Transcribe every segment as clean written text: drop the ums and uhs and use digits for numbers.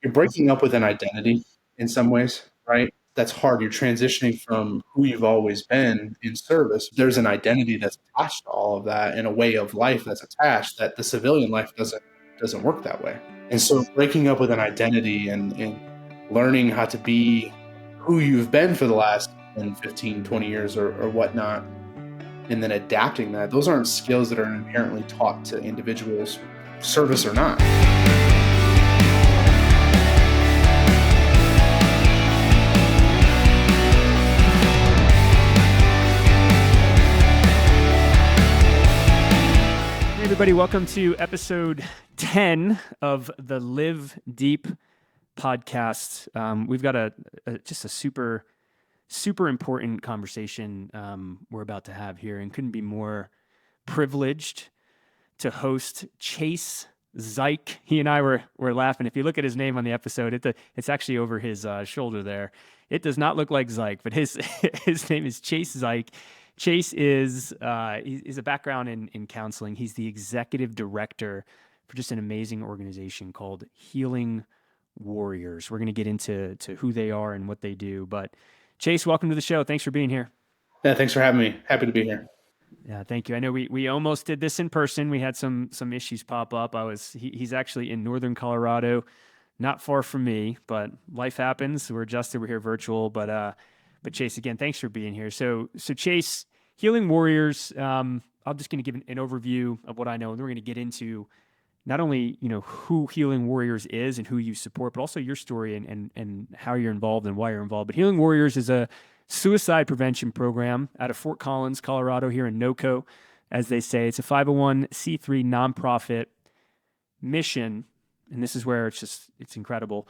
you're breaking up with an identity in some ways, right? That's hard. You're transitioning from who you've always been in service. There's an identity that's attached to all of that and a way of life that's attached that the civilian life doesn't work that way. And so breaking up with an identity and learning how to be who you've been for the last 10, 15, 20 years or whatnot, and then adapting that, those aren't skills that are inherently taught to individuals, service or not. Everybody, welcome to episode 10 of the Live Deep podcast. We've got just a super important conversation we're about to have here, and couldn't be more privileged to host Chase Zajc. He and I were laughing. If you look at his name on the episode, it's actually over his shoulder there. It does not look like Zajc, but his name is Chase Zajc. Chase is a background in counseling. He's the executive director for just an amazing organization called Healing Warriors. We're going to get into who they are and what they do. But Chase, welcome to the show. Thanks for being here. Yeah, thanks for having me. Happy to be here. Yeah, thank you. I know we almost did this in person. We had some issues pop up. He's actually in northern Colorado, not far from me, but life happens. We're adjusted. We're here virtual, but Chase, again, thanks for being here. So Chase, Healing Warriors. I'm just going to give an overview of what I know, and then we're going to get into not only who Healing Warriors is and who you support, but also your story and how you're involved and why you're involved. But Healing Warriors is a suicide prevention program out of Fort Collins, Colorado, here in NOCO, as they say. It's a 501c3 nonprofit mission, and this is where it's incredible.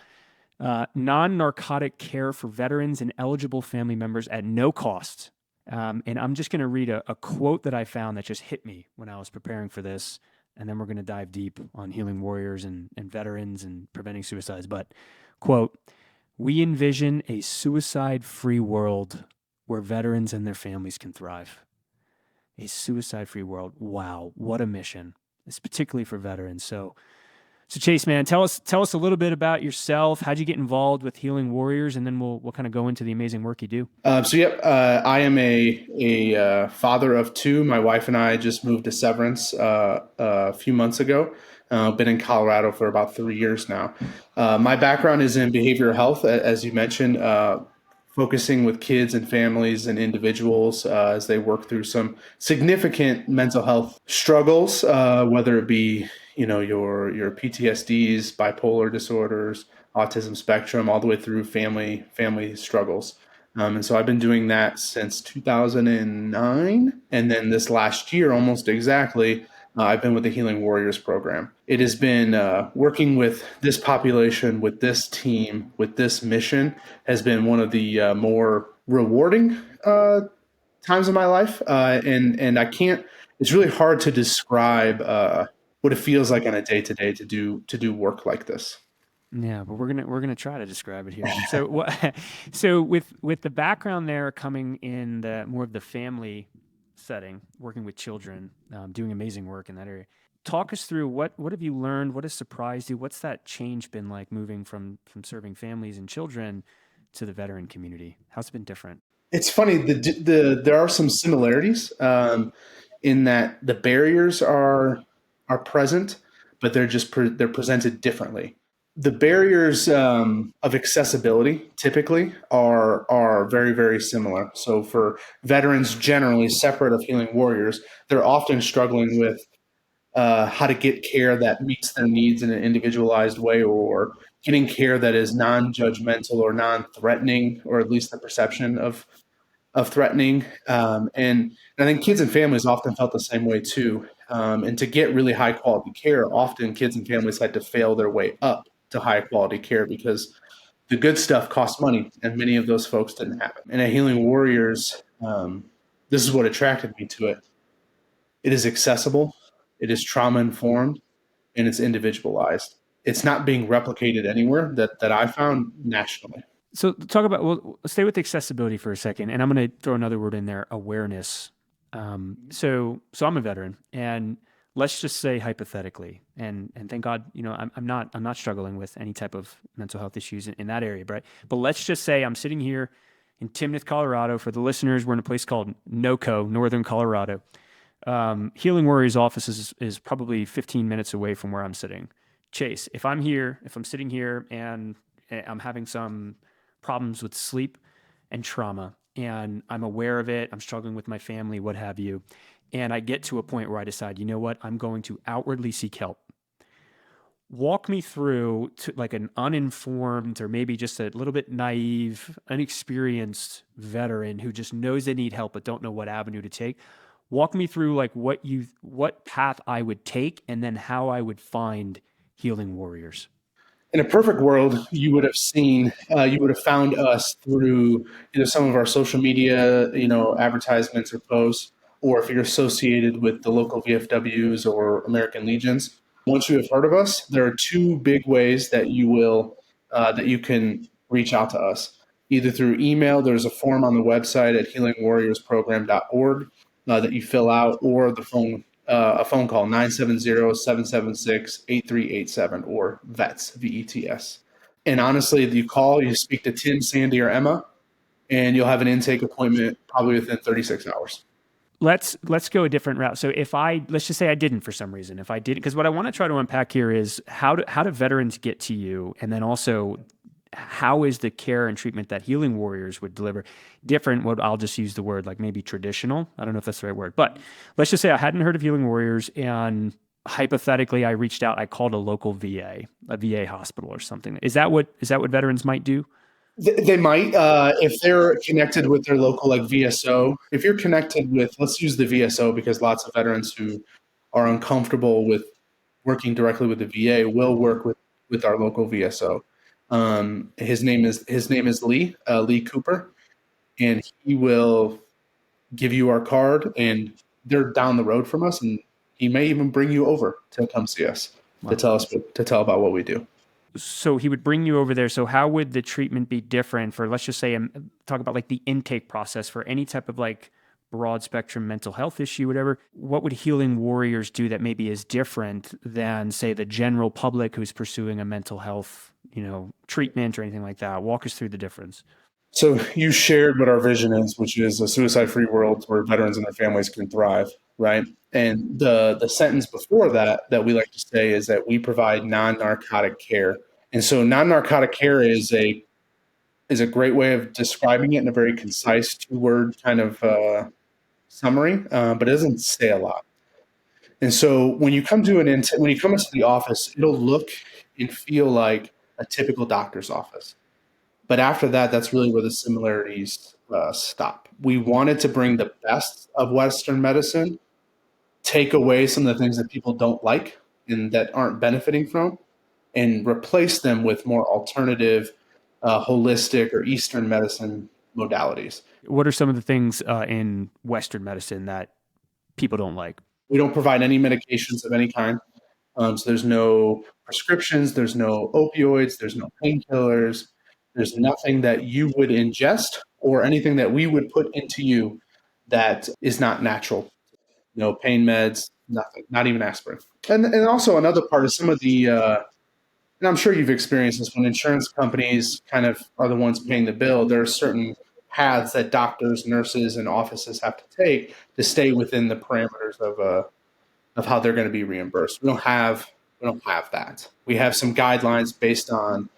Non-narcotic care for veterans and eligible family members at no cost. And I'm just going to read a quote that I found that just hit me when I was preparing for this, and then we're going to dive deep on Healing Warriors and veterans and preventing suicides. But, quote, "We envision a suicide-free world where veterans and their families can thrive." A suicide-free world. Wow, what a mission. It's particularly for veterans. So Chase, man, tell us a little bit about yourself. How'd you get involved with Healing Warriors, and then we'll kind of go into the amazing work you do. I am a father of two. My wife and I just moved to Severance a few months ago. Been in Colorado for about 3 years now. My background is in behavioral health, as you mentioned, focusing with kids and families and individuals as they work through some significant mental health struggles, whether it be your PTSDs, bipolar disorders, autism spectrum, all the way through family struggles. And so I've been doing that since 2009. And then this last year, almost exactly, I've been with the Healing Warriors program. It has been working with this population, with this team, with this mission, has been one of the more rewarding times of my life. And I can't, it's really hard to describe what it feels like on a day-to-day to do work like this. Yeah, but we're gonna try to describe it here. So so with the background there coming in the more of the family setting, working with children, doing amazing work in that area. Talk us through what have you learned? What has surprised you? What's that change been like moving from serving families and children to the veteran community? How's it been different? It's funny. There are some similarities in that the barriers are present, but they're presented differently. The barriers of accessibility typically are very, very similar. So for veterans generally, separate of Healing Warriors, they're often struggling with how to get care that meets their needs in an individualized way, or getting care that is non-judgmental or non-threatening, or at least the perception of threatening. And I think kids and families often felt the same way too. And to get really high quality care, often kids and families had to fail their way up to high quality care because the good stuff costs money, and many of those folks didn't have it. And at Healing Warriors, this is what attracted me to it. It is accessible, it is trauma informed, and it's individualized. It's not being replicated anywhere that I found nationally. So talk about, well, stay with accessibility for a second, and I'm going to throw another word in there, awareness. So I'm a veteran, and let's just say hypothetically, and thank God, I'm not struggling with any type of mental health issues in that area, but let's just say I'm sitting here in Timnath, Colorado. For the listeners, we're in a place called NoCo, Northern Colorado. Healing Warriors office is probably 15 minutes away from where I'm sitting. Chase, if I'm sitting here and I'm having some problems with sleep and trauma, and I'm aware of it, I'm struggling with my family, what have you, and I get to a point where I decide, you know what, I'm going to outwardly seek help. Walk me through to like an uninformed or maybe just a little bit naive, inexperienced veteran who just knows they need help but don't know what avenue to take. Walk me through like what path I would take and then how I would find Healing Warriors. In a perfect world, you would have found us through either some of our social media, advertisements or posts, or if you're associated with the local VFWs or American Legions. Once you have heard of us, there are two big ways that you can reach out to us. Either through email, there's a form on the website at healingwarriorsprogram.org that you fill out, or a phone call, 970-776-8387, or VETS, VETS. And honestly, you call, you speak to Tim, Sandy, or Emma, and you'll have an intake appointment probably within 36 hours. Let's go a different route. So let's just say I didn't for some reason, if I didn't, because what I want to try to unpack here is how do veterans get to you? And then also, how is the care and treatment that Healing Warriors would deliver different? What I'll just use the word like maybe traditional. I don't know if that's the right word, but let's just say I hadn't heard of Healing Warriors, and hypothetically I reached out, I called a local VA, a VA hospital or something. Is that what veterans might do? They might, if they're connected with their local like VSO. If you're connected with, let's use the VSO, because lots of veterans who are uncomfortable with working directly with the VA will work with our local VSO. His name is Lee Cooper, and he will give you our card, and they're down the road from us, and he may even bring you over to come see us. Wow. to tell about what we do. So he would bring you over there. So how would the treatment be different for, let's just say, talk about like the intake process for any type of like broad spectrum mental health issue, whatever? What would Healing Warriors do that maybe is different than, say, the general public who's pursuing a mental health, treatment or anything like that? Walk us through the difference. So you shared what our vision is, which is a suicide-free world where veterans and their families can thrive, right? And the sentence before that we like to say is that we provide non-narcotic care. And so non-narcotic care is a great way of describing it in a very concise two-word kind of summary, but it doesn't say a lot. And so when you come when you come into the office, it'll look and feel like a typical doctor's office. But after that, that's really where the similarities stop. We wanted to bring the best of Western medicine, take away some of the things that people don't like and that aren't benefiting from, and replace them with more alternative, holistic or Eastern medicine modalities. What are some of the things in Western medicine that people don't like? We don't provide any medications of any kind. So there's no prescriptions, there's no opioids, there's no painkillers. There's nothing that you would ingest or anything that we would put into you that is not natural. No pain meds, nothing, not even aspirin. And also another part is some of the, and I'm sure you've experienced this, when insurance companies kind of are the ones paying the bill, there are certain paths that doctors, nurses, and offices have to take to stay within the parameters of how they're going to be reimbursed. We don't have that. We have some guidelines based on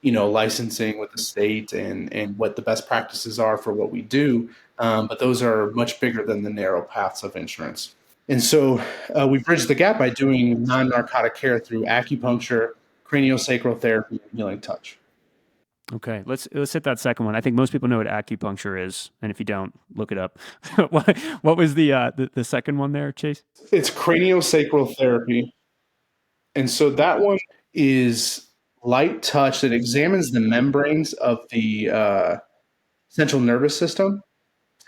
licensing with the state and what the best practices are for what we do. But those are much bigger than the narrow paths of insurance. And so we bridge the gap by doing non-narcotic care through acupuncture, craniosacral therapy, and healing touch. Okay, let's hit that second one. I think most people know what acupuncture is, and if you don't, look it up. What was the second one there, Chase? It's craniosacral therapy. And so that one is light touch that examines the membranes of the central nervous system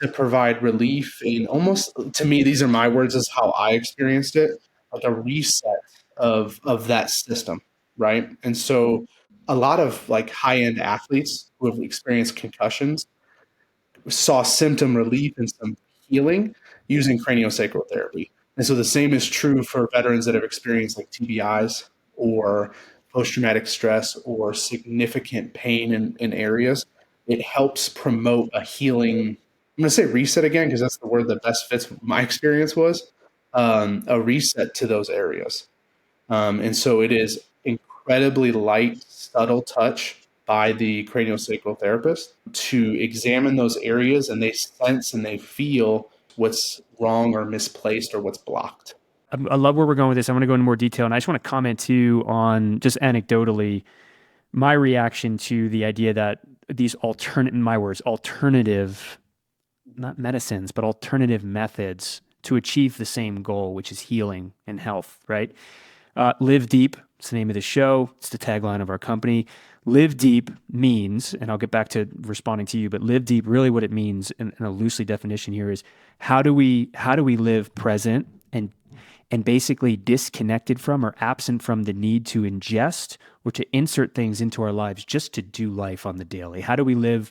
to provide relief in, almost, to me, these are my words, is how I experienced it, like a reset of that system, right? And so a lot of like high-end athletes who have experienced concussions saw symptom relief and some healing using craniosacral therapy. And so the same is true for veterans that have experienced like TBIs or post-traumatic stress or significant pain in areas. It helps promote a healing. I'm going to say reset again because that's the word that best fits what my experience was. A reset to those areas. And so it is incredibly light, subtle touch by the craniosacral therapist to examine those areas, and they sense and they feel what's wrong or misplaced or what's blocked. I love where we're going with this. I want to go into more detail, and I just want to comment too on just anecdotally my reaction to the idea that these in my words, alternative, not medicines, but alternative methods to achieve the same goal, which is healing and health, right? Live Deep, it's the name of the show. It's the tagline of our company. Live Deep means, and I'll get back to responding to you, but Live Deep, really what it means in a loosely definition here is how do we live present and basically disconnected from or absent from the need to ingest or to insert things into our lives just to do life on the daily? How do we live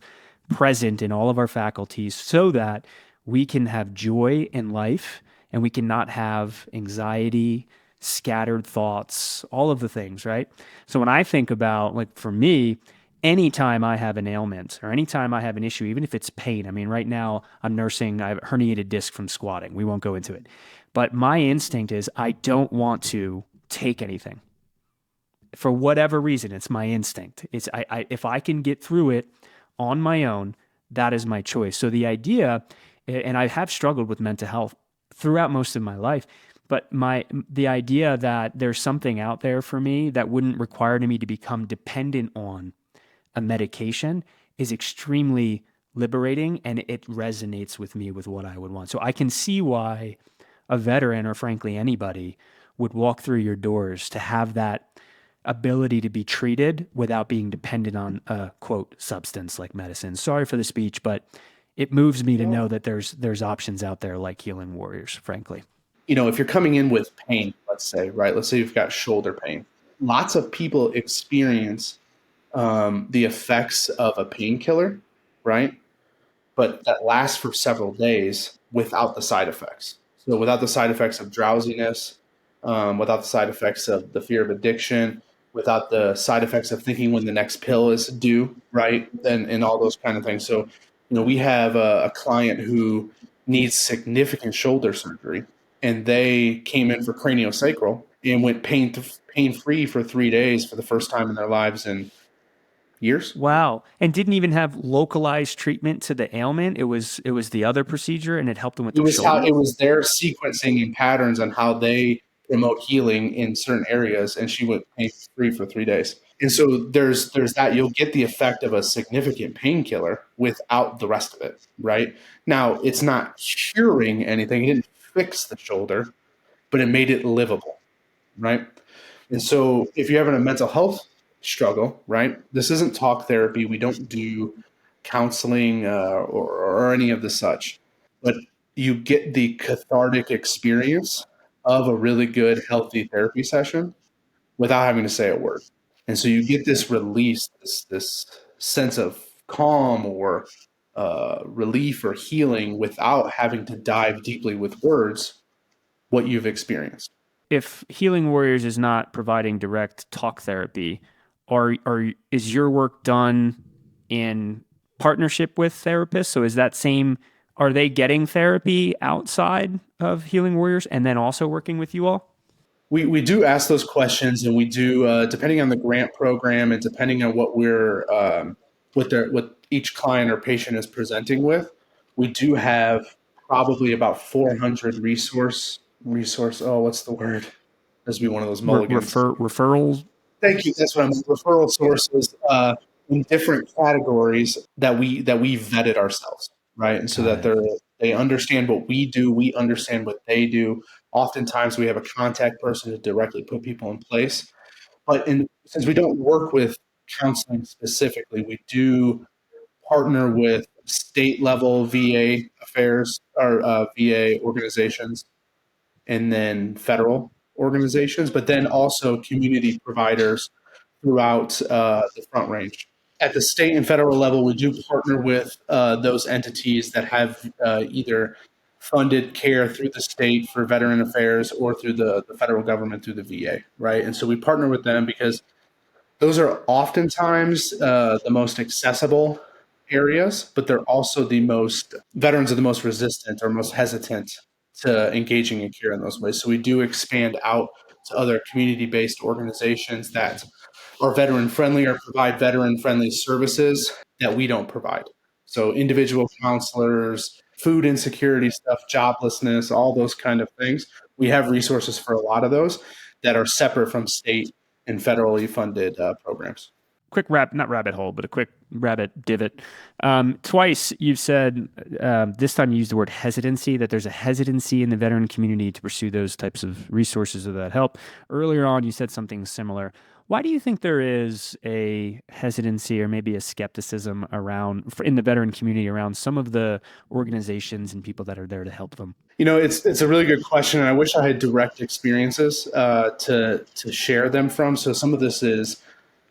present in all of our faculties so that we can have joy in life and we can not have anxiety, scattered thoughts, all of the things, right? So when I think about, like, for me, anytime I have an ailment or anytime I have an issue, even if it's pain, I mean, right now I'm nursing, I have a herniated disc from squatting. We won't go into it. But my instinct is I don't want to take anything. For whatever reason, it's my instinct. It's if I can get through it on my own, that is my choice. So the idea, and I have struggled with mental health throughout most of my life, but the idea that there's something out there for me that wouldn't require me to become dependent on a medication is extremely liberating, and it resonates with me with what I would want. So I can see why a veteran, or frankly anybody, would walk through your doors to have that ability to be treated without being dependent on a quote substance like medicine. Sorry for the speech, but it moves me to know that there's options out there like Healing Warriors, frankly. You know, if you're coming in with pain, let's say, right? Let's say you've got shoulder pain. Lots of people experience the effects of a painkiller, right? But that lasts for several days without the side effects. So without the side effects of drowsiness, without the side effects of the fear of addiction, without the side effects of thinking when the next pill is due, right? And all those kind of things. So, you know, we have a client who needs significant shoulder surgery, and they came in for craniosacral and went pain-free for 3 days for the first time in their lives in years. Wow. And didn't even have localized treatment to the ailment. It was the other procedure, and it helped them with It the was how shoulder. it was their sequencing and patterns on how they promote healing in certain areas, and she went pain-free for 3 days. And so there's that. You'll get the effect of a significant painkiller without the rest of it, right? Now, it's not curing anything. It didn't fix the shoulder, but it made it livable, right? And so if you're having a mental health struggle, right, this isn't talk therapy. We don't do counseling or any of the such, but you get the cathartic experience of a really good, healthy therapy session without having to say a word. And so you get this release, this sense of calm or relief or healing without having to dive deeply with words what you've experienced. If Healing Warriors is not providing direct talk therapy, is your work done in partnership with therapists? So are they getting therapy outside of Healing Warriors and then also working with you all? We do ask those questions, and we do depending on the grant program and depending on what what each client or patient is presenting with. We do have probably about 400 resource. Oh, what's the word? This would be one of those mulligans. Referrals? Thank you. That's what I'm referral sources in different categories that we vetted ourselves, right? And so that they understand what we do, we understand what they do. Oftentimes, we have a contact person to directly put people in place. But since we don't work with counseling specifically, we do partner with state level VA affairs or VA organizations, and then federal organizations, but then also community providers throughout the Front Range. At the state and federal level, we do partner with those entities that have either funded care through the state for veteran affairs or through the federal government through the VA, right? And so we partner with them because those are oftentimes the most accessible areas, but they're also the most veterans are the most resistant or most hesitant to engaging in care in those ways. So we do expand out to other community-based organizations that are veteran friendly or provide veteran friendly services that we don't provide. So individual counselors, food insecurity stuff, joblessness, all those kind of things. We have resources for a lot of those that are separate from state and federally funded programs. Quick not rabbit hole, but a quick rabbit divot. Twice you've said, this time you used the word hesitancy, that there's a hesitancy in the veteran community to pursue those types of resources or that help. Earlier on, you said something similar. Why do you think there is a hesitancy or maybe a skepticism around in the veteran community around some of the organizations and people that are there to help them? It's a really good question, and I wish I had direct experiences to share them from. So some of this is,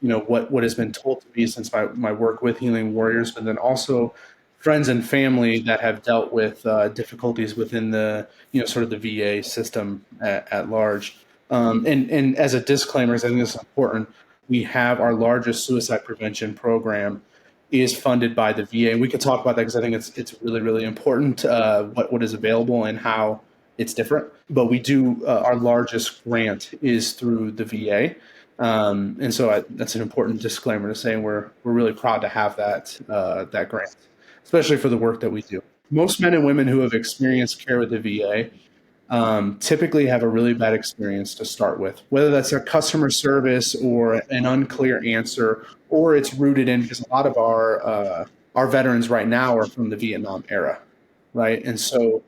what has been told to me since my work with Healing Warriors, but then also friends and family that have dealt with difficulties within the, sort of the VA system at large. And as a disclaimer, I think this is important, we have our largest suicide prevention program is funded by the VA. And we could talk about that because I think it's really, really important what is available and how it's different. But we do, our largest grant is through the VA. And so that's an important disclaimer to say we're really proud to have that grant, especially for the work that we do. Most men and women who have experienced care with the VA typically have a really bad experience to start with, whether that's their customer service or an unclear answer, or it's rooted in because a lot of our veterans right now are from the Vietnam era, right? And so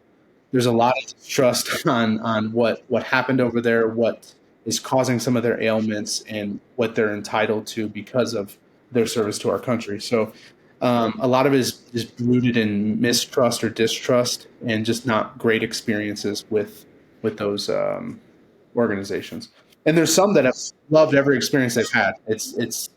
there's a lot of trust on what happened over there, what is causing some of their ailments, and what they're entitled to because of their service to our country. So a lot of it is rooted in mistrust or distrust and just not great experiences with those organizations. And there's some that have loved every experience they've had. It's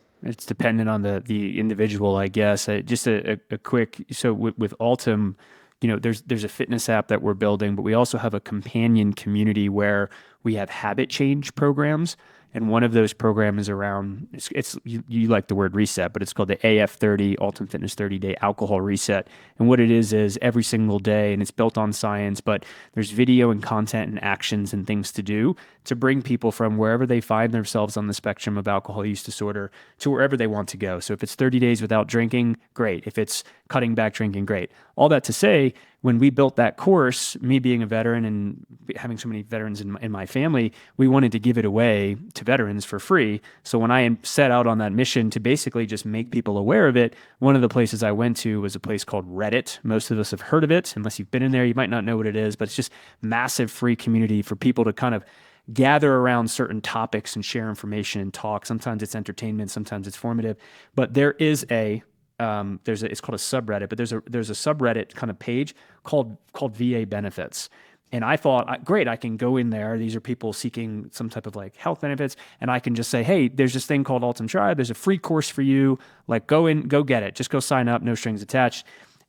dependent on the individual, I guess. Just a quick, so with Altum, there's a fitness app that we're building, but we also have a companion community where we have habit change programs. And one of those programs is around, you like the word reset, but it's called the AF30, Ultimate Fitness 30-Day Alcohol Reset. And what it is every single day, and it's built on science, but there's video and content and actions and things to do to bring people from wherever they find themselves on the spectrum of alcohol use disorder to wherever they want to go. So if it's 30 days without drinking, great. If it's cutting back drinking, great. All that to say, when we built that course, me being a veteran and having so many veterans in my family, we wanted to give it away to veterans for free. So when I set out on that mission to basically just make people aware of it, one of the places I went to was a place called Reddit. Most of us have heard of it. Unless you've been in there, you might not know what it is, but it's just massive free community for people to kind of gather around certain topics and share information and talk. Sometimes it's entertainment, sometimes it's formative, but there is it's called a subreddit, but there's a subreddit kind of page called VA benefits. And I thought, great, I can go in there. These are people seeking some type of like health benefits. And I can just say, hey, there's this thing called Altum Tribe. There's a free course for you. Like go get it. Just go sign up. No strings attached.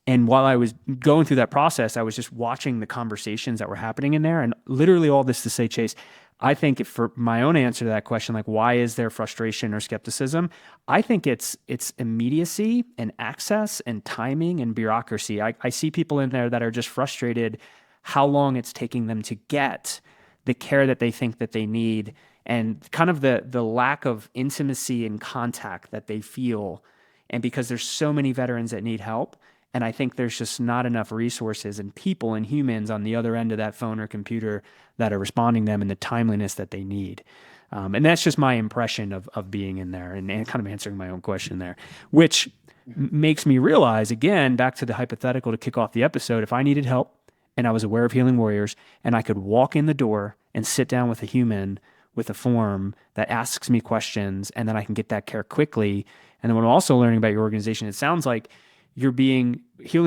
And while I was going through that process, I was just watching the conversations that were happening in there. And literally all this to say, Chase, I think for my own answer to that question, like why is there frustration or skepticism? I think it's immediacy and access and timing and bureaucracy. I see people in there that are just frustrated how long it's taking them to get the care that they think that they need, and kind of the lack of intimacy and contact that they feel. And because there's so many veterans that need help, and I think there's just not enough resources and people and humans on the other end of that phone or computer that are responding to them in the timeliness that they need. And that's just my impression of being in there and kind of answering my own question there, which makes me realize, again, back to the hypothetical to kick off the episode, if I needed help and I was aware of Healing Warriors and I could walk in the door and sit down with a human with a form that asks me questions, and then I can get that care quickly. And then what I'm also learning about your organization, it sounds like Healing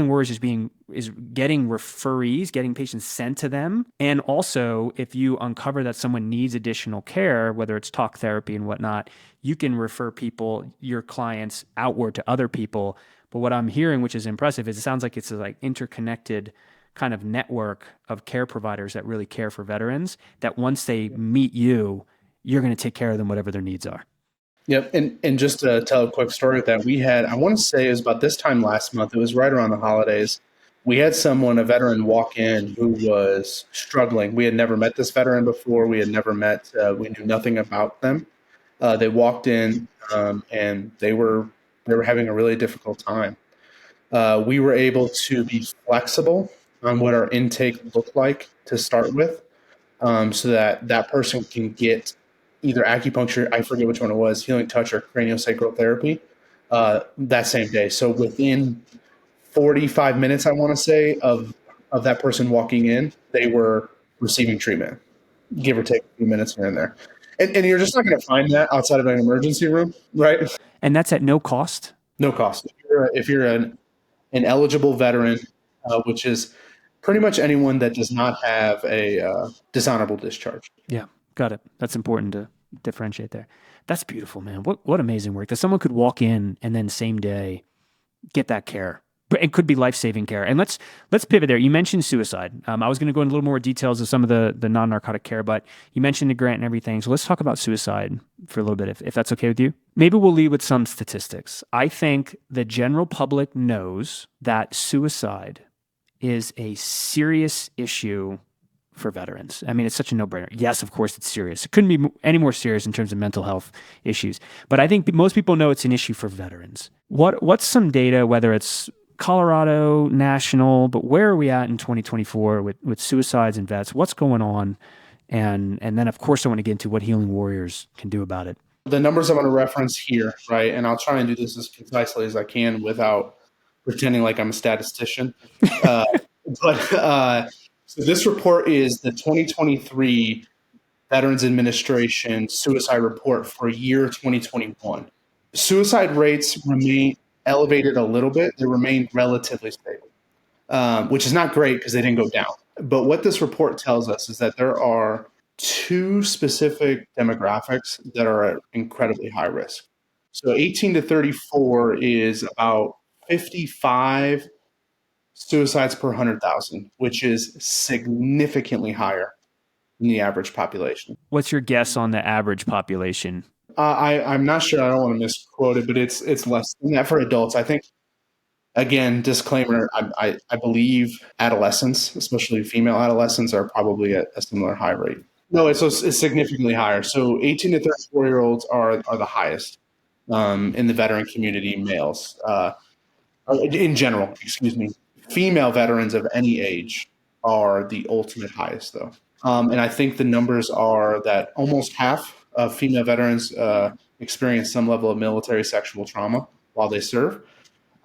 Warriors is getting referees, getting patients sent to them. And also, if you uncover that someone needs additional care, whether it's talk therapy and whatnot, you can refer your clients outward to other people. But what I'm hearing, which is impressive, is it sounds like it's a like interconnected kind of network of care providers that really care for veterans, that once they meet you, you're going to take care of them, whatever their needs are. Yep. And just to tell a quick story that we had, I want to say it was about this time last month. It was right around the holidays. We had someone, a veteran, walk in who was struggling. We had never met this veteran before. We had never met, we knew nothing about them. They walked in and they were having a really difficult time. We were able to be flexible on what our intake looked like to start with, so that that person can get either acupuncture, I forget which one it was, healing touch, or craniosacral therapy that same day. So within 45 minutes, I want to say, of that person walking in, they were receiving treatment, give or take a few minutes here and there. And you're just not going to find that outside of an emergency room, right? And that's at no cost? No cost. If you're an eligible veteran, which is pretty much anyone that does not have a dishonorable discharge. Yeah, got it. That's important to differentiate there. That's beautiful, man. What amazing work that someone could walk in and then same day get that care. It could be life-saving care. And let's pivot there. You mentioned suicide. I was going to go into a little more details of some of the non-narcotic care, but you mentioned the grant and everything. So let's talk about suicide for a little bit, if that's okay with you. Maybe we'll lead with some statistics. I think the general public knows that suicide is a serious issue for veterans. I mean, it's such a no-brainer. Yes, of course it's serious. It couldn't be any more serious in terms of mental health issues. But I think most people know it's an issue for veterans. What's some data, whether it's Colorado, national, but where are we at in 2024 with suicides and vets? What's going on? And then, of course, I want to get into what Healing Warriors can do about it. The numbers I'm going to reference here, right, and I'll try and do this as concisely as I can without pretending like I'm a statistician. So this report is the 2023 Veterans Administration suicide report for year 2021. Suicide rates remain elevated a little bit. They remain relatively stable, which is not great because they didn't go down. But what this report tells us is that there are two specific demographics that are at incredibly high risk. So 18 to 34 is about 55 suicides per 100,000, which is significantly higher than the average population. What's your guess on the average population? I'm not sure. I don't want to misquote it, but it's less than that for adults. I think, again, disclaimer, I believe adolescents, especially female adolescents, are probably at a similar high rate. No, it's significantly higher. So 18 to 34-year-olds are the highest in the veteran community, males. In general, excuse me. Female veterans of any age are the ultimate highest, though. And I think the numbers are that almost half of female veterans experience some level of military sexual trauma while they serve.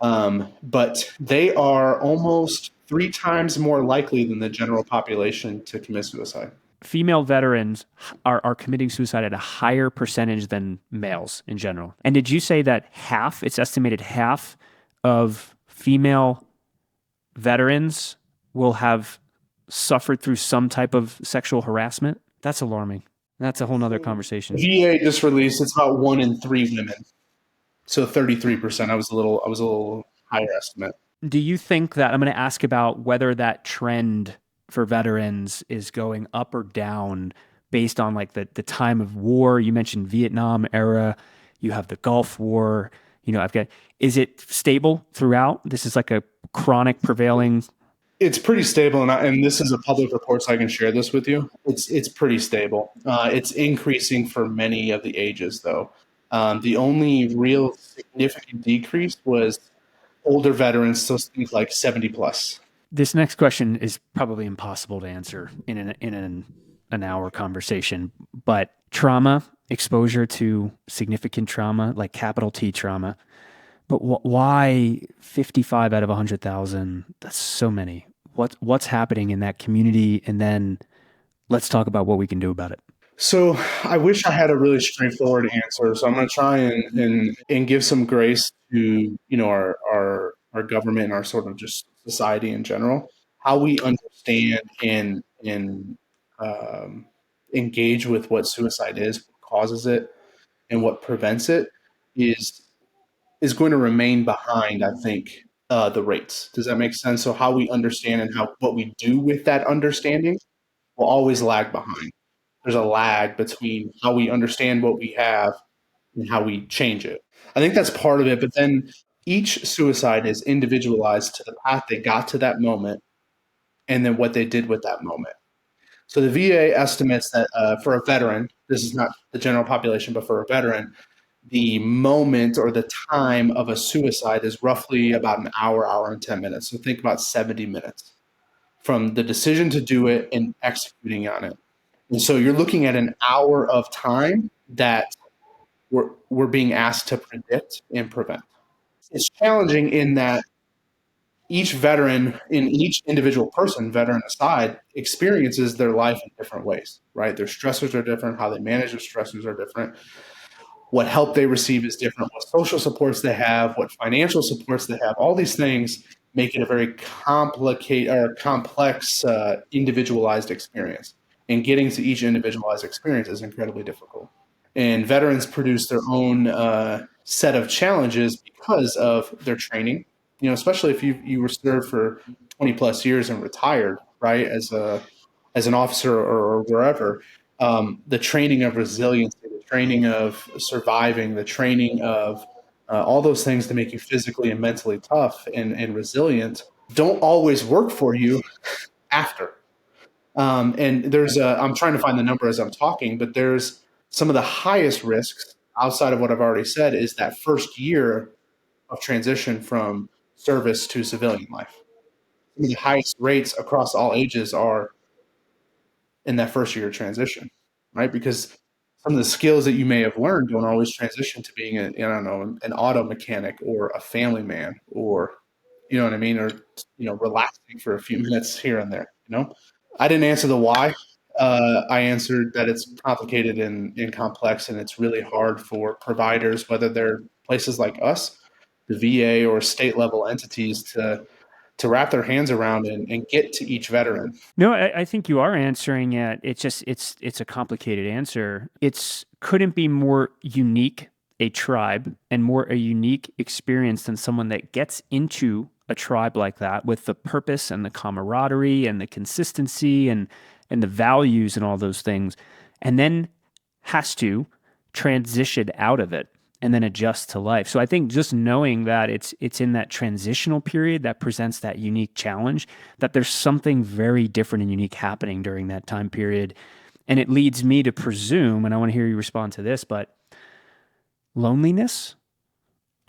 But they are almost 3 times more likely than the general population to commit suicide. Female veterans are committing suicide at a higher percentage than males in general. And did you say that it's estimated half of female veterans will have suffered through some type of sexual harassment? That's alarming. That's a whole nother conversation. VA just released it's about 1 in 3 women, so 33%. I was a little higher estimate. Do you think that I'm going to ask about whether that trend for veterans is going up or down based on like the time of war? You mentioned Vietnam era. You have the Gulf War. Is it stable throughout? This is like a chronic prevailing. It's pretty stable, and this is a public report, so I can share this with you. It's pretty stable. It's increasing for many of the ages, though. The only real significant decrease was older veterans, so think like 70 plus. This next question is probably impossible to answer in an hour conversation, but trauma, exposure to significant trauma, like capital T trauma. But why 55 out of 100,000? That's so many. What's happening in that community? And then let's talk about what we can do about it. So I wish I had a really straightforward answer. So I'm going to try and give some grace to our government and our sort of just society in general. How we understand and engage with what suicide is, what causes it, and what prevents it is going to remain behind, I think, the rates. Does that make sense? So how we understand and what we do with that understanding will always lag behind. There's a lag between how we understand what we have and how we change it. I think that's part of it. But then each suicide is individualized to the path they got to that moment and then what they did with that moment. So the VA estimates that for a veteran, this is not the general population, but for a veteran, the moment or the time of a suicide is roughly about an hour, hour and 10 minutes. So think about 70 minutes from the decision to do it and executing on it. And so you're looking at an hour of time that we're being asked to predict and prevent. It's challenging in that each veteran, in each individual person, veteran aside, experiences their life in different ways, right? Their stressors are different, how they manage their stressors are different, what help they receive is different, what social supports they have, what financial supports they have. All these things make it a very complicated or complex, individualized experience. And getting to each individualized experience is incredibly difficult. And veterans produce their own set of challenges because of their training. You know, especially if you were served for 20 plus years and retired, right, as an officer or wherever, the training of resiliency, the training of surviving, the training of all those things to make you physically and mentally tough and resilient don't always work for you after. And I'm trying to find the number as I'm talking, but there's some of the highest risks outside of what I've already said is that first year of transition from service to civilian life. Some of the highest rates across all ages are in that first year of transition, right? Because some of the skills that you may have learned don't always transition to being I don't know, an auto mechanic or a family man or, you know what I mean? Or, relaxing for a few minutes here and there, I didn't answer the why. I answered that it's complicated and complex, and it's really hard for providers, whether they're places like us, the VA, or state level entities, to wrap their hands around and get to each veteran. No, I think you are answering it. It's a complicated answer. It's couldn't be more unique a tribe and more a unique experience than someone that gets into a tribe like that with the purpose and the camaraderie and the consistency and the values and all those things, and then has to transition out of it and then adjust to life. So I think just knowing that it's in that transitional period that presents that unique challenge, that there's something very different and unique happening during that time period. And it leads me to presume, and I want to hear you respond to this, but loneliness,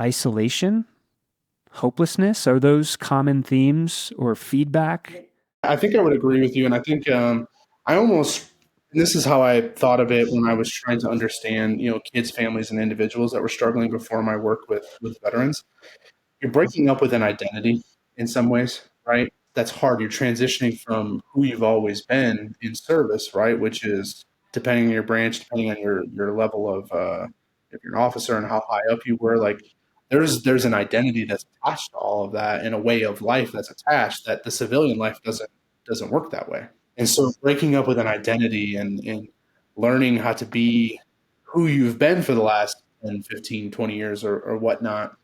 isolation, hopelessness, are those common themes or feedback? I think I would agree with you. And I think I almost, and this is how I thought of it when I was trying to understand, kids, families, and individuals that were struggling before my work with veterans. You're breaking up with an identity in some ways, right? That's hard. You're transitioning from who you've always been in service, right? Which is depending on your branch, depending on your level of if you're an officer and how high up you were, like there's an identity that's attached to all of that and a way of life that's attached that the civilian life doesn't work that way. And so breaking up with an identity and learning how to be who you've been for the last 10, 15, 20 years or whatnot,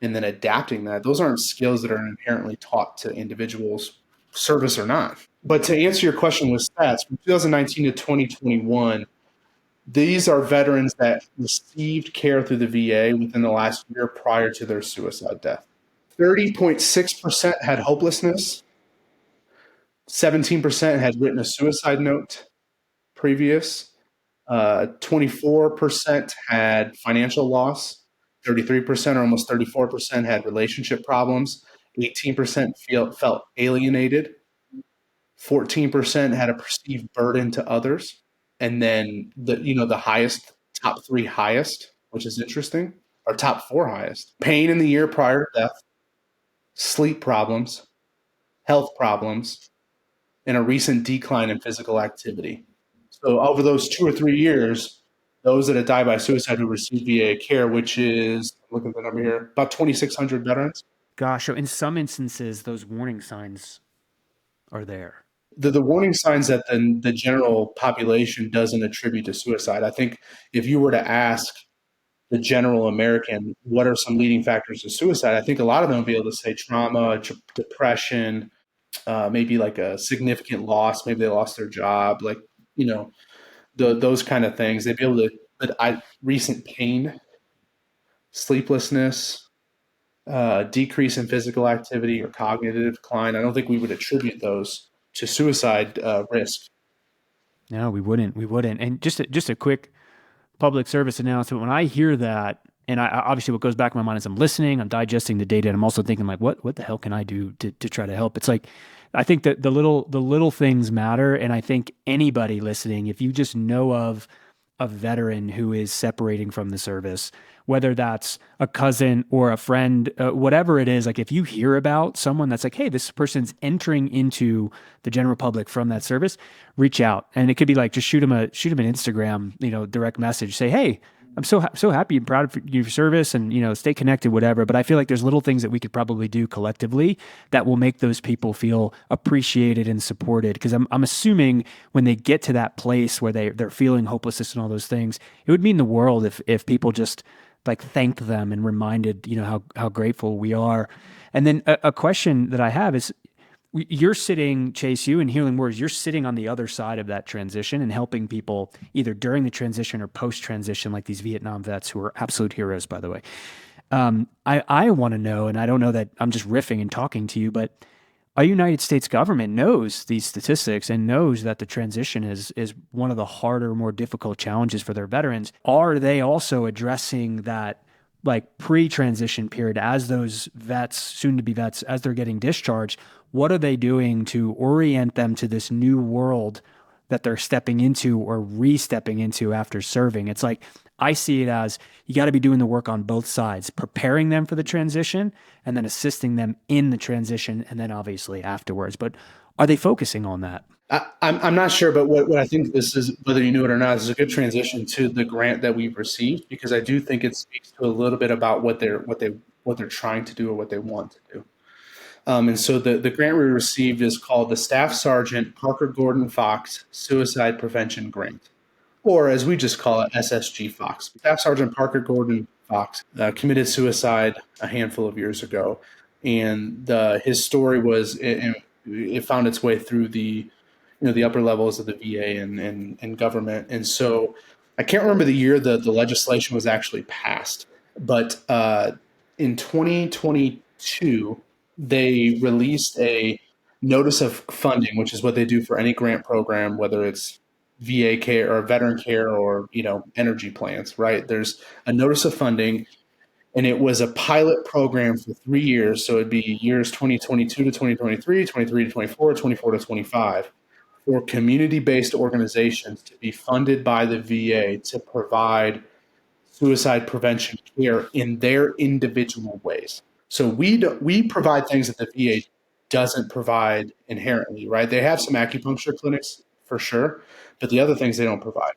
and then adapting that, those aren't skills that are inherently taught to individuals, service or not. But to answer your question with stats, from 2019 to 2021, these are veterans that received care through the VA within the last year prior to their suicide death. 30.6% had hopelessness, 17% had written a suicide note previous, 24% had financial loss, 33% or almost 34% had relationship problems, 18% felt alienated, 14% had a perceived burden to others, and then the highest, top three highest, which is interesting, or top four highest, pain in the year prior to death, sleep problems, health problems, and a recent decline in physical activity. So over those 2 or 3 years, those that had died by suicide who received VA care, which is, looking at the number here, about 2,600 veterans. Gosh, so in some instances, those warning signs are there. The warning signs that the general population doesn't attribute to suicide. I think if you were to ask the general American, what are some leading factors of suicide? I think a lot of them will be able to say trauma, depression, maybe like a significant loss. Maybe they lost their job, like, you know, those kind of things. They'd be able to, but recent pain, sleeplessness, decrease in physical activity or cognitive decline. I don't think we would attribute those to suicide risk. No, we wouldn't. We wouldn't. And just a quick public service announcement. When I hear that, and I obviously what goes back in my mind is I'm listening, I'm digesting the data, and I'm also thinking like, what the hell can I do to try to help? It's like I think that the little things matter, and I think anybody listening, if you just know of a veteran who is separating from the service, whether that's a cousin or a friend, whatever it is, like if you hear about someone that's like, hey, this person's entering into the general public from that service, reach out. And it could be like, just shoot them an Instagram, direct message, say, hey, I'm so happy and proud of your service, and stay connected, whatever. But I feel like there's little things that we could probably do collectively that will make those people feel appreciated and supported. Because I'm assuming when they get to that place where they're feeling hopelessness and all those things, it would mean the world if people just like thanked them and reminded how grateful we are. And then a question that I have is, you're sitting, Chase, you and Healing Warriors, you're sitting on the other side of that transition and helping people either during the transition or post-transition, like these Vietnam vets who are absolute heroes, by the way. I want to know, and I don't know that I'm just riffing and talking to you, but our United States government knows these statistics and knows that the transition is one of the harder, more difficult challenges for their veterans. Are they also addressing that like pre-transition period as those vets, soon to be vets, as they're getting discharged? What are they doing to orient them to this new world that they're stepping into or re-stepping into after serving? It's like, I see it as you got to be doing the work on both sides, preparing them for the transition and then assisting them in the transition and then obviously afterwards. But are they focusing on that? I'm not sure, but what I think this is, whether you knew it or not, is a good transition to the grant that we've received, because I do think it speaks to a little bit about what they're trying to do or what they want to do. And so the grant we received is called the Staff Sergeant Parker Gordon Fox Suicide Prevention Grant, or as we just call it, SSG Fox. Staff Sergeant Parker Gordon Fox committed suicide a handful of years ago, and his story was it found its way through the upper levels of the VA and government. And so I can't remember the year the legislation was actually passed, but in 2022 they released a notice of funding, which is what they do for any grant program, whether it's VA care or veteran care or energy plans, right? There's a notice of funding, and it was a pilot program for 3 years. So it'd be years 2022 to 2023, 23 to 24, 24 to 25, for community-based organizations to be funded by the VA to provide suicide prevention care in their individual ways. So we provide things that the VA doesn't provide inherently, right? They have some acupuncture clinics for sure, but the other things they don't provide.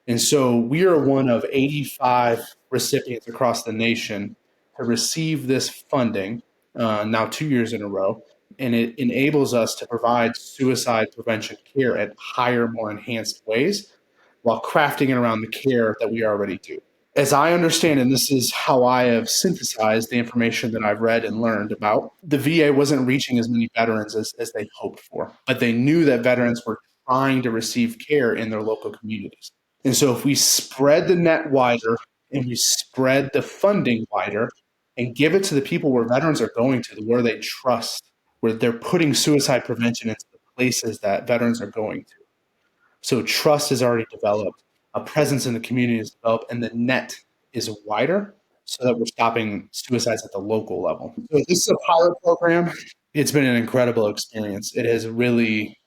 And so we are one of 85 recipients across the nation to receive this funding, now 2 years in a row. And it enables us to provide suicide prevention care at higher, more enhanced ways while crafting it around the care that we already do. As I understand, and this is how I have synthesized the information that I've read and learned about, the VA wasn't reaching as many veterans as they hoped for, but they knew that veterans were trying to receive care in their local communities. And so if we spread the net wider and we spread the funding wider and give it to the people where veterans are going to, where they trust, where they're putting suicide prevention into the places that veterans are going to. So trust is already developed, a presence in the community is developed, and the net is wider so that we're stopping suicides at the local level. So this is a pilot program. It's been an incredible experience. It has really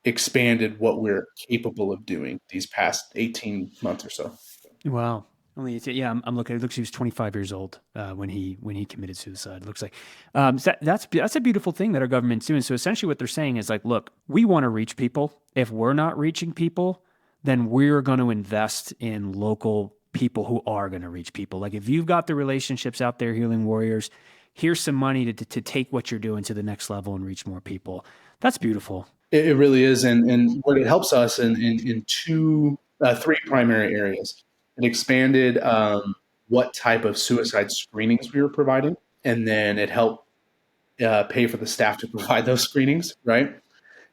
expanded what we're capable of doing these past 18 months or so. Wow. Yeah, I'm looking. It looks like he was 25 years old when he committed suicide. It looks like so that's a beautiful thing that our government's doing. So essentially, what they're saying is like, look, we want to reach people. If we're not reaching people, then we're going to invest in local people who are going to reach people. Like if you've got the relationships out there, Healing Warriors, here's some money to take what you're doing to the next level and reach more people. That's beautiful. It really is, and what it helps us in three primary areas. It expanded what type of suicide screenings we were providing. And then it helped pay for the staff to provide those screenings, right?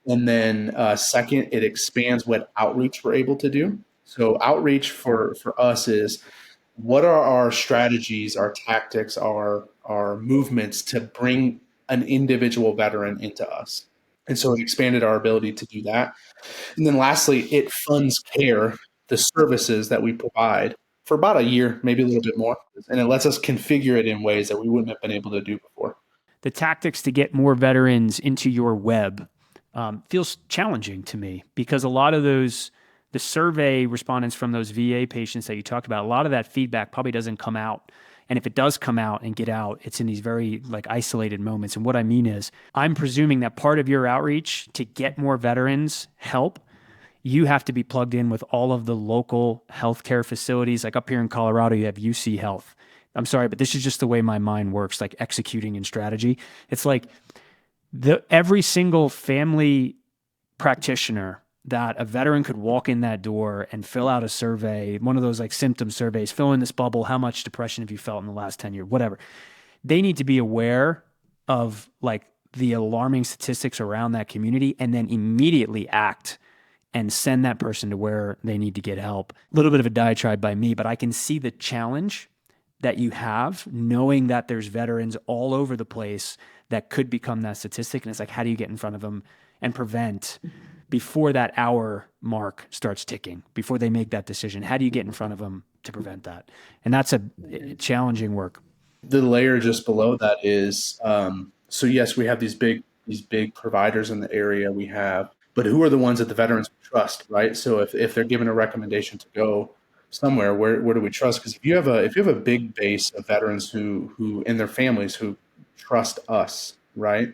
And then second, it expands what outreach we're able to do. So outreach for us is, what are our strategies, our tactics, our movements to bring an individual veteran into us? And so it expanded our ability to do that. And then lastly, it funds care, the services that we provide, for about a year, maybe a little bit more. And it lets us configure it in ways that we wouldn't have been able to do before. The tactics to get more veterans into your web feels challenging to me, because a lot of those, the survey respondents from those VA patients that you talked about, a lot of that feedback probably doesn't come out. And if it does come out and get out, it's in these very like isolated moments. And what I mean is, I'm presuming that part of your outreach to get more veterans help, you have to be plugged in with all of the local healthcare facilities. Like up here in Colorado, you have UC Health. I'm sorry, but this is just the way my mind works, like executing in strategy. It's like every single family practitioner that a veteran could walk in that door and fill out a survey, one of those like symptom surveys, fill in this bubble, how much depression have you felt in the last 10 years, whatever. They need to be aware of like the alarming statistics around that community, and then immediately act and send that person to where they need to get help. A little bit of a diatribe by me, but I can see the challenge that you have knowing that there's veterans all over the place that could become that statistic. And it's like, how do you get in front of them and prevent before that hour mark starts ticking, before they make that decision? How do you get in front of them to prevent that? And that's a challenging work. The layer just below that is, so yes, we have these big providers in the area we have, but who are the ones that the veterans trust, right? So if they're given a recommendation to go somewhere, where do we trust? Because if you have a big base of veterans who and their families who trust us, right?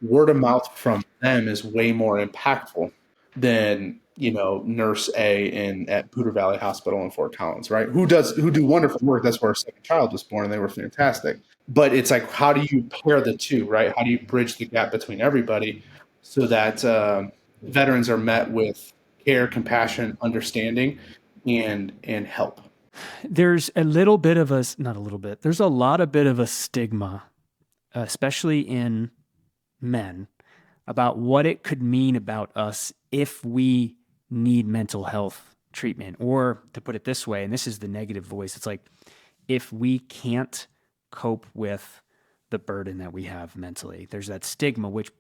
Word of mouth from them is way more impactful than, Nurse A at Poudre Valley Hospital in Fort Collins, right? Who do wonderful work. That's where our second child was born, and they were fantastic. But it's like, how do you pair the two, right? How do you bridge the gap between everybody so that veterans are met with care, compassion, understanding, and help? There's a little bit of a, not a little bit, there's a lot of bit of a stigma, especially in men, about what it could mean about us if we need mental health treatment. Or to put it this way, and this is the negative voice, it's like, if we can't cope with the burden that we have mentally, there's that stigma, which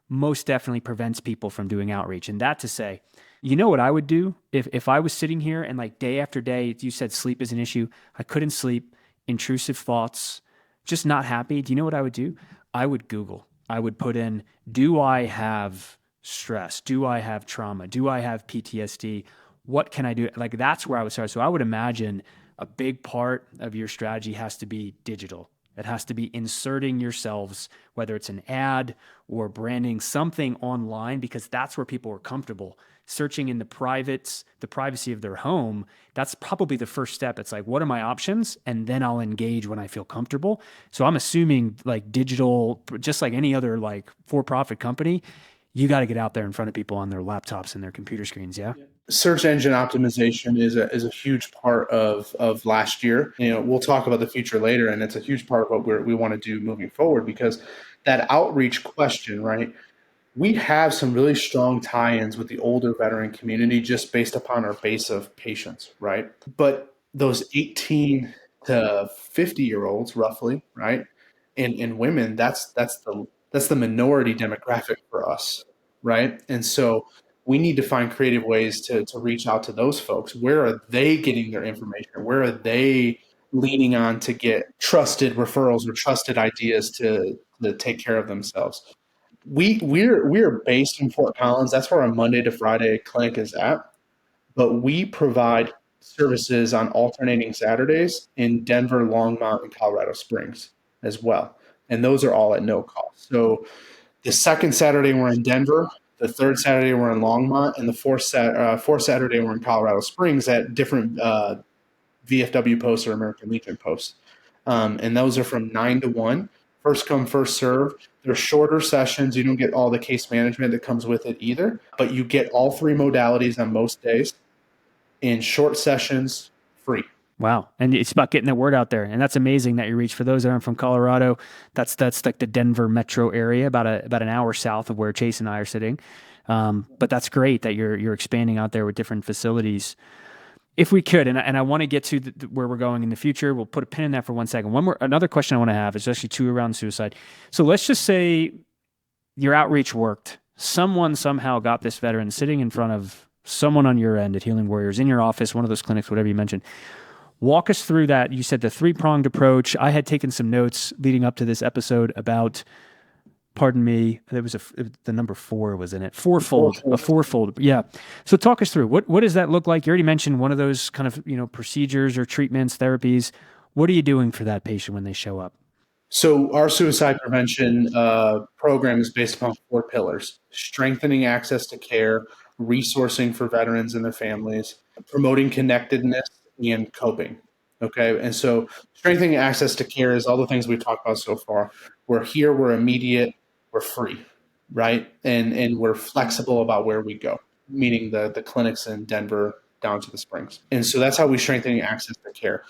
most definitely prevents people from doing outreach. And that to say, you know what I would do if I was sitting here and like day after day, you said sleep is an issue, I couldn't sleep, intrusive thoughts, just not happy. Do you know what I would do? I would Google. I would put in, do I have stress? Do I have trauma? Do I have PTSD? What can I do? Like, that's where I would start. So I would imagine a big part of your strategy has to be digital. It has to be inserting yourselves, whether it's an ad or branding something online, because that's where people are comfortable. Searching in the privacy of their home, that's probably the first step. It's like, what are my options? And then I'll engage when I feel comfortable. So I'm assuming like digital, just like any other like for-profit company, you got to get out there in front of people on their laptops and their computer screens. Yeah. Search engine optimization is a huge part of last year. We'll talk about the future later, and it's a huge part of what we want to do moving forward, because that outreach question, right? We have some really strong tie-ins with the older veteran community just based upon our base of patients, right? But those 18 to 50-year-olds, roughly, right, and women, that's the minority demographic for us, right? And so we need to find creative ways to reach out to those folks. Where are they getting their information? Where are they leaning on to get trusted referrals or trusted ideas to take care of themselves? We're based in Fort Collins. That's where our Monday to Friday clinic is at. But we provide services on alternating Saturdays in Denver, Longmont, and Colorado Springs as well. And those are all at no cost. So the second Saturday we're in Denver, the third Saturday we're in Longmont, and the fourth Saturday we're in Colorado Springs at different VFW posts or American Legion posts. And those are from 9 to 1. First come, first serve. They're shorter sessions. You don't get all the case management that comes with it either, but you get all three modalities on most days in short sessions, free. Wow. And it's about getting the word out there. And that's amazing that you reach. For those that aren't from Colorado, that's like the Denver metro area, about an hour south of where Chase and I are sitting. But that's great that you're expanding out there with different facilities. If we could, and I want to get to where we're going in the future, we'll put a pin in that for 1 second. Another question I want to have is actually two around suicide. So let's just say your outreach worked. Someone somehow got this veteran sitting in front of someone on your end at Healing Warriors, in your office, one of those clinics, whatever you mentioned. Walk us through that. You said the three-pronged approach. I had taken some notes leading up to this episode about, pardon me, the number 4 was in it. A fourfold. Yeah. So talk us through what does that look like? You already mentioned one of those kind of, procedures or treatments, therapies. What are you doing for that patient when they show up? So our suicide prevention program is based upon 4 pillars: strengthening access to care, resourcing for veterans and their families, promoting connectedness, and coping. Okay. And so strengthening access to care is all the things we've talked about so far. We're here, we're immediate, we're free, right? And we're flexible about where we go, meaning the clinics in Denver down to the Springs. And so that's how we strengthen access to care.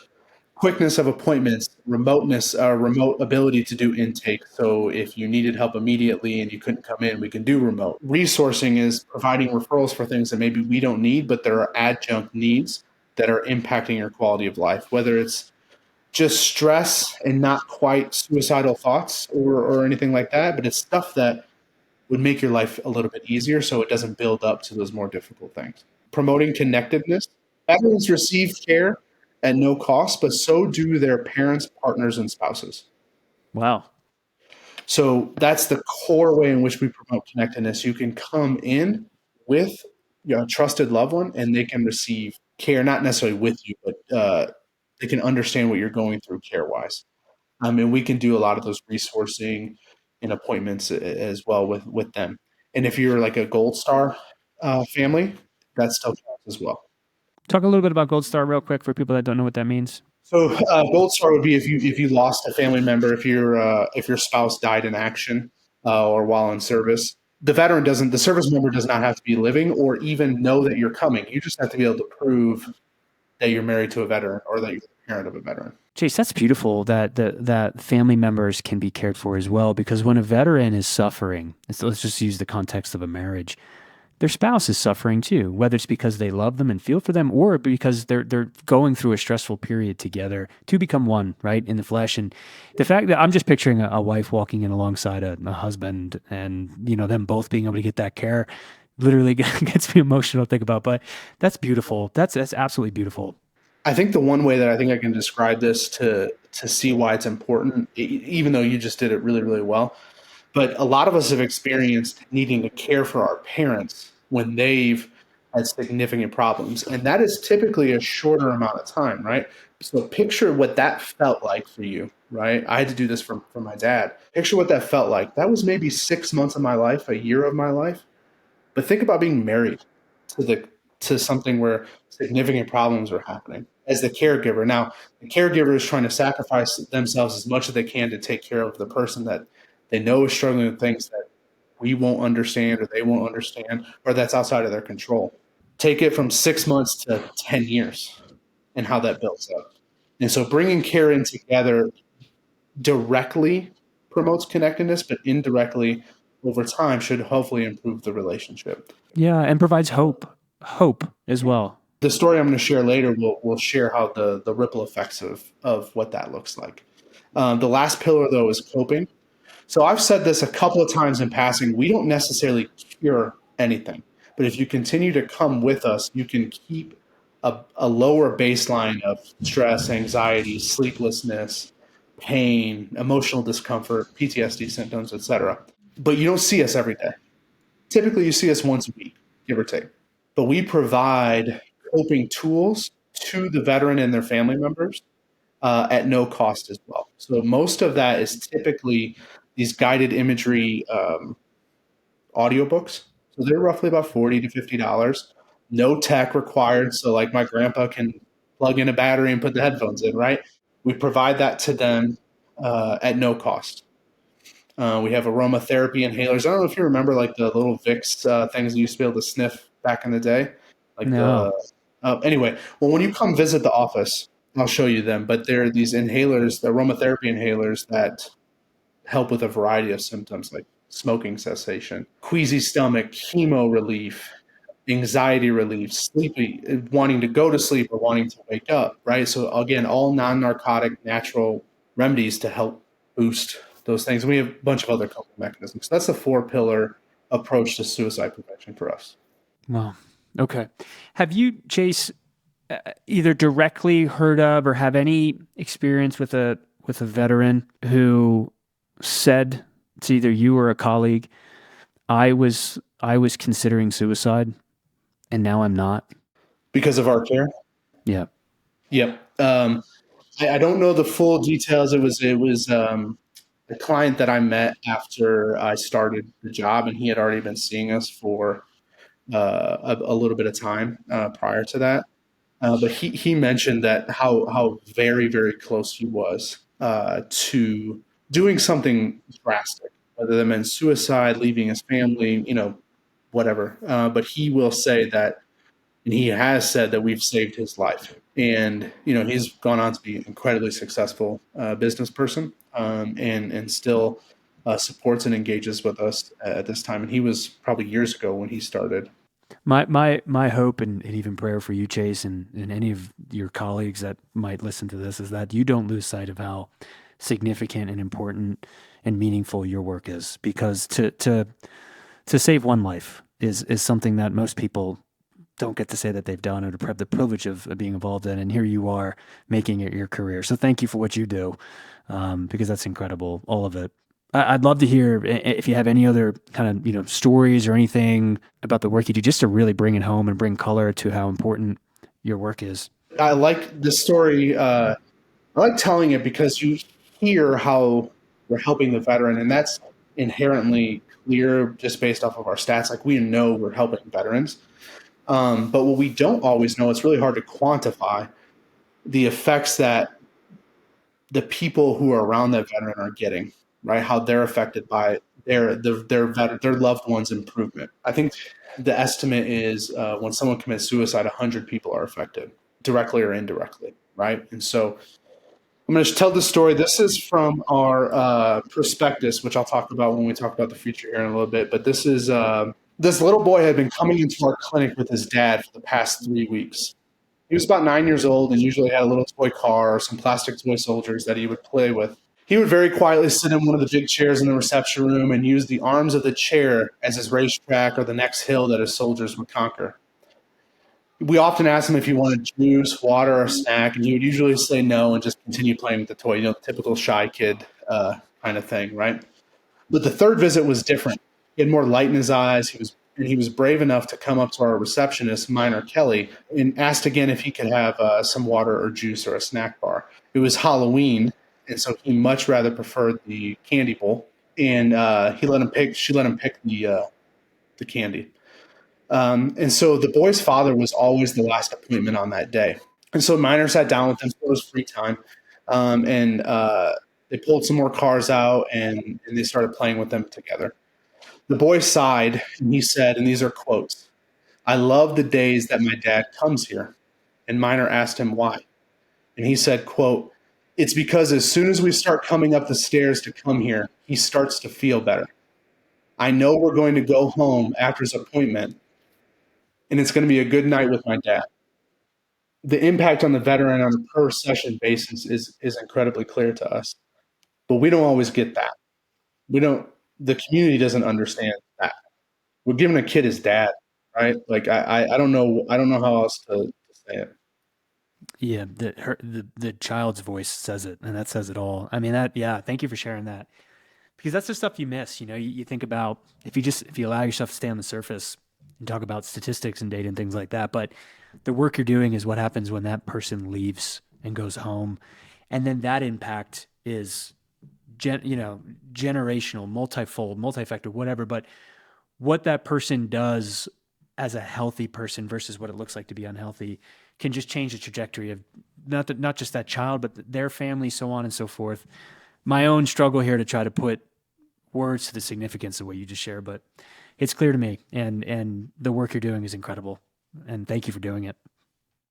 Quickness of appointments, remote ability to do intake. So if you needed help immediately and you couldn't come in, we can do remote. Resourcing is providing referrals for things that maybe we don't need, but there are adjunct needs that are impacting your quality of life, whether it's just stress and not quite suicidal thoughts or anything like that, but it's stuff that would make your life a little bit easier so it doesn't build up to those more difficult things. Promoting connectedness. Veterans receive care at no cost, but so do their parents, partners, and spouses. Wow. So that's the core way in which we promote connectedness. You can come in with a trusted loved one and they can receive care, not necessarily with you, but they can understand what you're going through care-wise. And we can do a lot of those resourcing and appointments as well with them. And if you're like a Gold Star family, that still counts as well. Talk a little bit about Gold Star real quick for people that don't know what that means. So Gold Star would be if you lost a family member, if your spouse died in action or while in service. The service member does not have to be living or even know that you're coming. You just have to be able to prove that you're married to a veteran or that you're the parent of a veteran. Chase, that's beautiful that family members can be cared for as well, because when a veteran is suffering, let's just use the context of a marriage, their spouse is suffering too, whether it's because they love them and feel for them or because they're going through a stressful period together to become one, right, in the flesh. And the fact that I'm just picturing a wife walking in alongside a husband and, them both being able to get that care literally gets me emotional to think about. But that's beautiful. That's absolutely beautiful. I think the one way that I think I can describe this to see why it's important, even though you just did it really, really well, but a lot of us have experienced needing to care for our parents when they've had significant problems. And that is typically a shorter amount of time, right? So picture what that felt like for you, right? I had to do this for my dad. Picture what that felt like. That was maybe 6 months of my life, a year of my life. But think about being married to something where significant problems are happening as the caregiver. Now, the caregiver is trying to sacrifice themselves as much as they can to take care of the person that they know is struggling with things that we won't understand or they won't understand or that's outside of their control. Take it from 6 months to 10 years and how that builds up. And so bringing care in together directly promotes connectedness, but indirectly over time should hopefully improve the relationship. Yeah, and provides hope as well. The story I'm going to share later will share how the ripple effects of what that looks like. The last pillar, though, is coping. So I've said this a couple of times in passing. We don't necessarily cure anything, but if you continue to come with us, you can keep a lower baseline of stress, anxiety, sleeplessness, pain, emotional discomfort, PTSD symptoms, etc. But you don't see us every day. Typically, you see us once a week, give or take. But we provide coping tools to the veteran and their family members at no cost as well. So most of that is typically these guided imagery audiobooks. So they're roughly about $40 to $50. No tech required. So like my grandpa can plug in a battery and put the headphones in, right? We provide that to them at no cost. We have aromatherapy inhalers. I don't know if you remember like the little Vicks things you used to be able to sniff back in the day. Like No. anyway, well, when you come visit the office, I'll show you them, but there are these inhalers, the aromatherapy inhalers that help with a variety of symptoms like smoking cessation, queasy stomach, chemo relief, anxiety relief, sleepy, wanting to go to sleep or wanting to wake up, right? So again, all non-narcotic natural remedies to help boost those things. And we have a bunch of other coping mechanisms. So that's a 4-pillar approach to suicide prevention for us. Well, okay. Have you, Chase, either directly heard of or have any experience with a veteran who said to either you or a colleague, I was considering suicide and now I'm not? Because of our care? Yeah. Yep. I don't know the full details. It was a client that I met after I started the job, and he had already been seeing us for a little bit of time prior to that. But he mentioned that how very very close he was to doing something drastic, whether that meant suicide, leaving his family, whatever. But he will say that, and he has said that we've saved his life. And he's gone on to be an incredibly successful business person, and still supports and engages with us at this time. And he was probably years ago when he started. My hope and even prayer for you, Chase, and any of your colleagues that might listen to this is that you don't lose sight of how significant and important and meaningful your work is, because to save one life is something that most people don't get to say that they've done or to have the privilege of being involved in. And here you are making it your career. So thank you for what you do, because that's incredible, all of it. I'd love to hear if you have any other kind of, stories or anything about the work you do, just to really bring it home and bring color to how important your work is. I like the story. I like telling it because you hear how we're helping the veteran, and that's inherently clear just based off of our stats. Like, we know we're helping veterans. But what we don't always know, it's really hard to quantify the effects that the people who are around that veteran are getting, right? How they're affected by their loved one's improvement. I think the estimate is when someone commits suicide, 100 people are affected, directly or indirectly, right? And so I'm going to tell the story. This is from our prospectus, which I'll talk about when we talk about the future here in a little bit. But this is this little boy had been coming into our clinic with his dad for the past 3 weeks. He was about 9 years old and usually had a little toy car or some plastic toy soldiers that he would play with. He would very quietly sit in one of the big chairs in the reception room and use the arms of the chair as his racetrack or the next hill that his soldiers would conquer. We often asked him if he wanted juice, water, or a snack, and he would usually say no and just continue playing with the toy, typical shy kid kind of thing, right? But the third visit was different. He had more light in his eyes. He was brave enough to come up to our receptionist, Minor Kelly, and asked again if he could have some water or juice or a snack bar. It was Halloween, and so he much rather preferred the candy bowl. And she let him pick the candy. And so the boy's father was always the last appointment on that day. And so Minor sat down with them for his free time, and they pulled some more cars out, and they started playing with them together. The boy sighed, and he said, and these are quotes, "I love the days that my dad comes here." And Minor asked him why. And he said, quote, "It's because as soon as we start coming up the stairs to come here, he starts to feel better. I know we're going to go home after his appointment, and it's going to be a good night with my dad." The impact on the veteran on a per session basis is incredibly clear to us, but we don't always get that. The community doesn't understand that. We're giving a kid his dad, right? Like, I don't know how else to say it. Yeah, the child's voice says it, and that says it all. I mean, yeah, thank you for sharing that, because that's the stuff you miss. You think about, if you allow yourself to stay on the surface and talk about statistics and data and things like that, but the work you're doing is what happens when that person leaves and goes home, and then that impact is generational, multifold, multifactor, whatever. But what that person does as a healthy person versus what it looks like to be unhealthy can just change the trajectory of not just that child, but their family, so on and so forth. My own struggle here to try to put words to the significance of what you just shared, but it's clear to me, and the work you're doing is incredible, and thank you for doing it.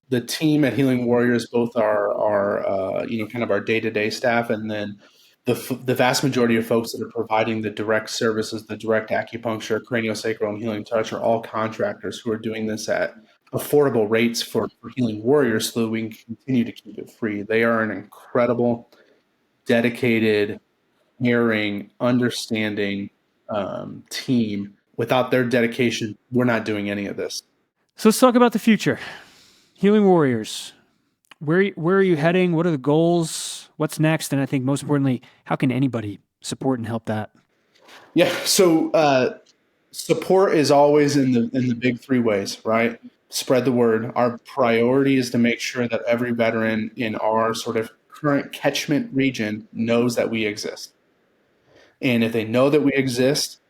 the team at Healing Warriors, both our kind of our day-to-day staff, and then the vast majority of folks that are providing the direct services, the direct acupuncture, craniosacral, and healing touch, are all contractors who are doing this at affordable rates for Healing Warriors, so that we can continue to keep it free. They are an incredible, dedicated, caring, understanding team. Without their dedication, we're not doing any of this. So let's talk about the future. Healing Warriors. Where are you heading? What are the goals? What's next? And I think most importantly, how can anybody support and help that? Yeah. So support is always in the big three ways, right? Spread the word. Our priority is to make sure that every veteran in our sort of current catchment region knows that we exist. And if they know that we exist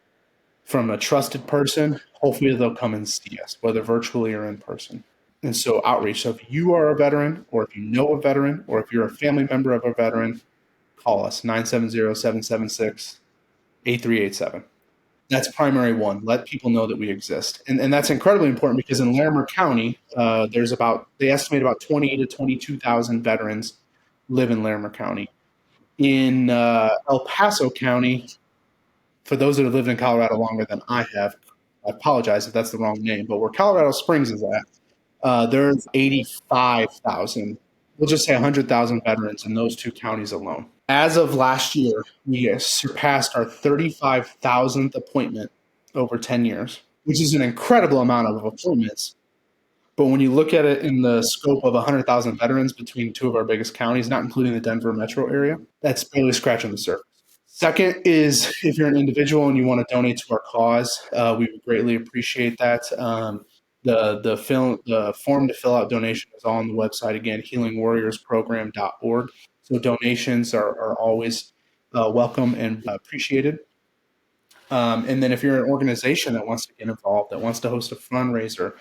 from a trusted person, hopefully they'll come and see us, whether virtually or in person. And so outreach. So if you are a veteran, or if you know a veteran, or if you're a family member of a veteran, call us 970-776-8387. That's primary one. Let people know that we exist. And that's incredibly important because in Larimer County, they estimate about 20 to 22,000 veterans live in Larimer County. In El Paso County, for those that have lived in Colorado longer than I have, I apologize if that's the wrong name, but where Colorado Springs is at, there's 85,000, we'll just say 100,000 veterans in those two counties alone. As of last year, we surpassed our 35,000th appointment over 10 years, which is an incredible amount of appointments. But when you look at it in the scope of 100,000 veterans between two of our biggest counties, not including the Denver metro area, that's barely scratching the surface. Second is, if you're an individual and you want to donate to our cause, we would greatly appreciate that. The form to fill out donation is all on the website. Again, healingwarriorsprogram.org. So donations are always welcome and appreciated. And then if you're an organization that wants to get involved, that wants to host a fundraiser,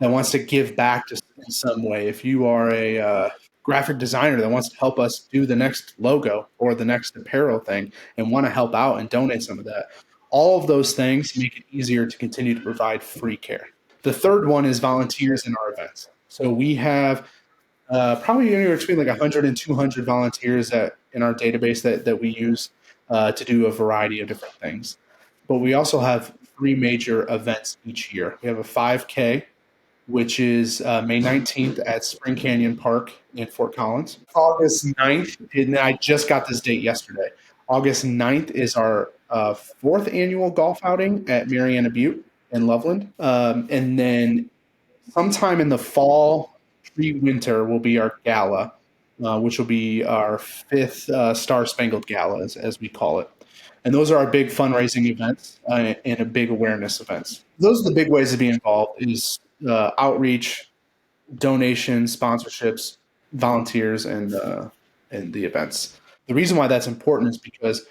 that wants to give back in some way, if you are a graphic designer that wants to help us do the next logo or the next apparel thing and want to help out and donate some of that, all of those things make it easier to continue to provide free care. The third one is volunteers in our events. So we have probably anywhere between like 100 and 200 volunteers in our database that we use to do a variety of different things. But we also have 3 major events each year. We have a 5K, which is May 19th at Spring Canyon Park in Fort Collins. August 9th, and I just got this date yesterday. August 9th is our 4th annual golf outing at Mariana Butte in Loveland. And then sometime in the fall, pre-winter, will be our gala, which will be our 5th Star Spangled Gala, as we call it. And those are our big fundraising events and a big awareness events. Those are the big ways to be involved: is outreach, donations, sponsorships, volunteers, and the events. The reason why that's important is because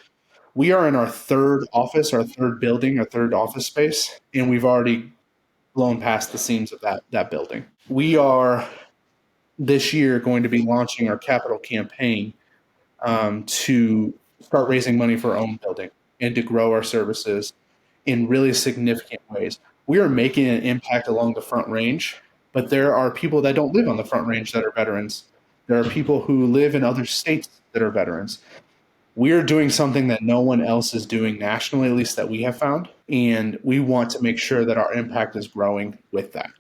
we are in our 3rd office, our 3rd building, our 3rd office space, and we've already blown past the seams of that building. We are this year going to be launching our capital campaign to start raising money for our own building and to grow our services in really significant ways. We are making an impact along the Front Range, but there are people that don't live on the Front Range that are veterans. There are people who live in other states that are veterans. We are doing something that no one else is doing nationally, at least that we have found, and we want to make sure that our impact is growing with that.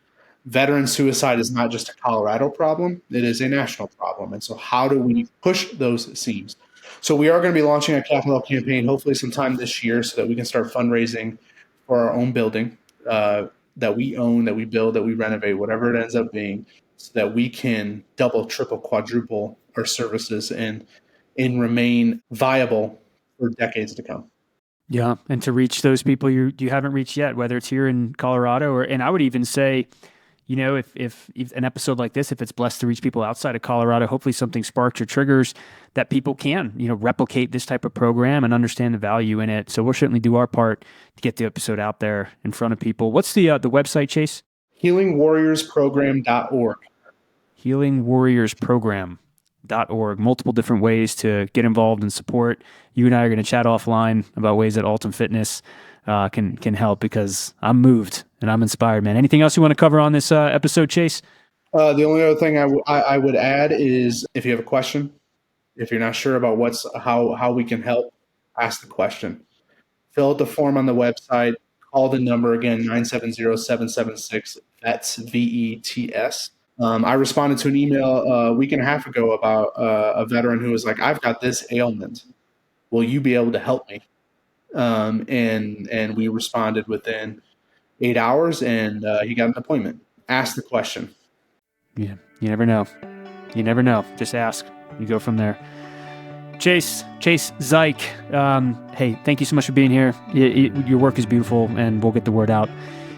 Veteran suicide is not just a Colorado problem, it is a national problem. And so how do we push those seams? So we are going to be launching a capital campaign hopefully sometime this year so that we can start fundraising for our own building that we own, that we build, that we renovate, whatever it ends up being, so that we can double, triple, quadruple our services and remain viable for decades to come. Yeah, and to reach those people you haven't reached yet, whether it's here in Colorado and I would even say, if an episode like this, if it's blessed to reach people outside of Colorado, hopefully something sparks or triggers that people can, replicate this type of program and understand the value in it. So we'll certainly do our part to get the episode out there in front of people. What's the website, Chase? HealingWarriorsProgram.org. HealingWarriorsProgram.org. Multiple different ways to get involved and support. You and I are going to chat offline about ways that Altum Fitness can help, because I'm moved and I'm inspired, man. Anything else you want to cover on this episode, Chase? The only other thing I would add is if you have a question, if you're not sure about how we can help, ask the question. Fill out the form on the website. Call the number again, 970-776 VETS, VETS. I responded to an email a week and a half ago about a veteran who was like, I've got this ailment. Will you be able to help me? And we responded within 8 hours, and he got an appointment. Ask the question. Yeah, you never know. You never know. Just ask. You go from there. Chase Zajc, hey, thank you so much for being here. Your work is beautiful, and we'll get the word out.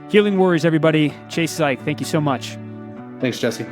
Healing Warriors, everybody. Chase Zajc, thank you so much. Thanks, Jesse.